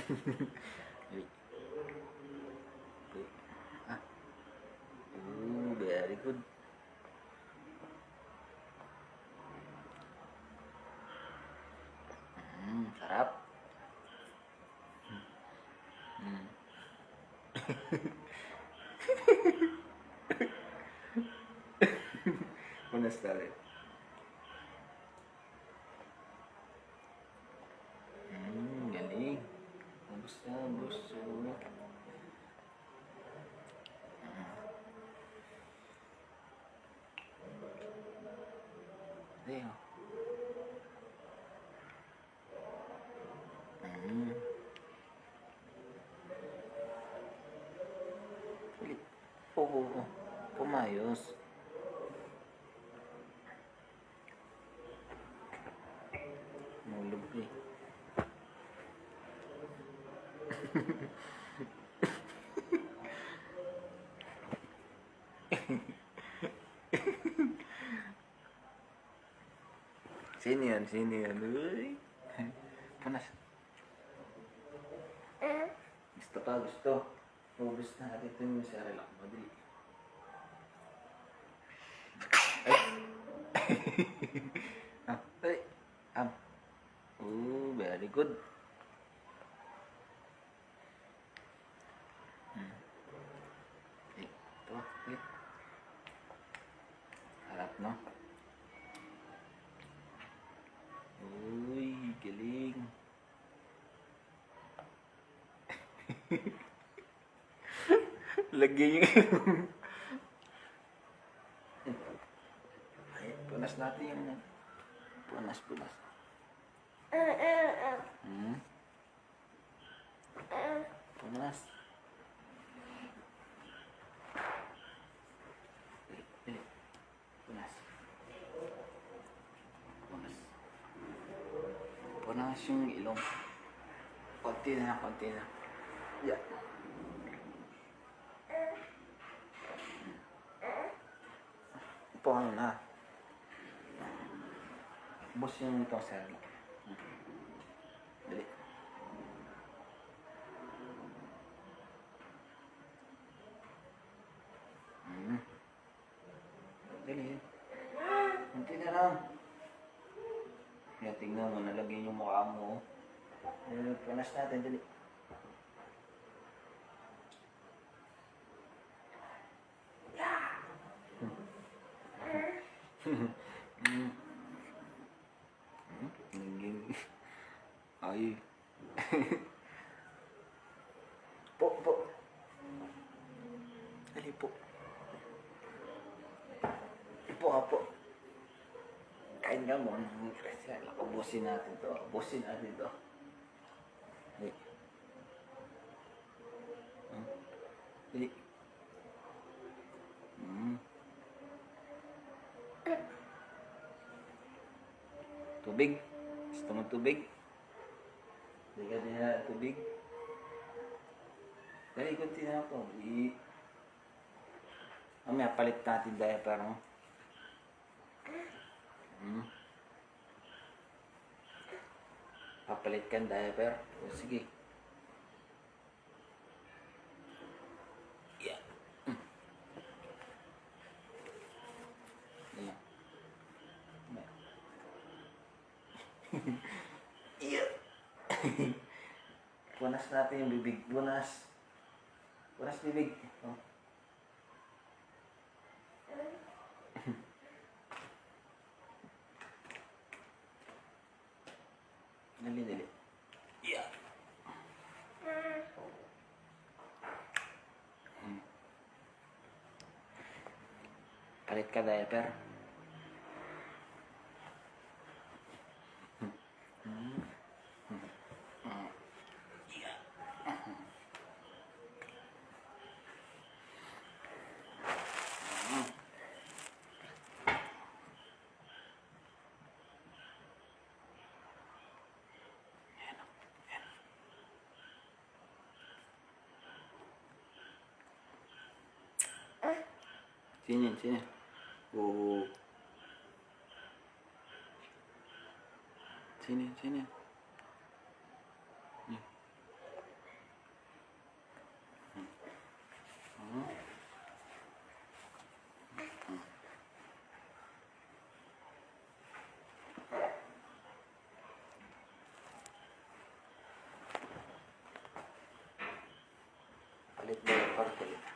Ah, very good. Sarap. Mm. Buenas tardes. Galing. Ubus na, ubus. Ayan. Ulit. Oo. Pumayos. Mulog eh. Sini yan, sini yan. Uy. Panas. Gusto pa, gusto. Ubus na natin ito yung sa relax madali. Ay. Very good. Ito, harap, no? Uy, galing. Lagi yung... Ay, punas natin yung... Punas. Punas. Punas yung ilong. Konti na. Yeah. Ano na. Bus yung itong sir. Dali. Dali. Kunti na lang. Kaya tingnan mo, nalagyan yung mukha mo. Punas natin, dali. Ay. Po. Dali po. Po. Kain ka mo. Kasi ubusin natin to. Dali. Dali. Tubig. Gusto mo tubig? Bigyan niya tubig. Dali, kunti na ako. Mamaya palit natin diaper mo. Papalit ka ng diaper. O, sige. Yeah. Yeah. Punas natin yung bibig. Punas bibig. Oh. Dali. Yeah. Palit ka diaper. Sini. Oh. Sini. ulit.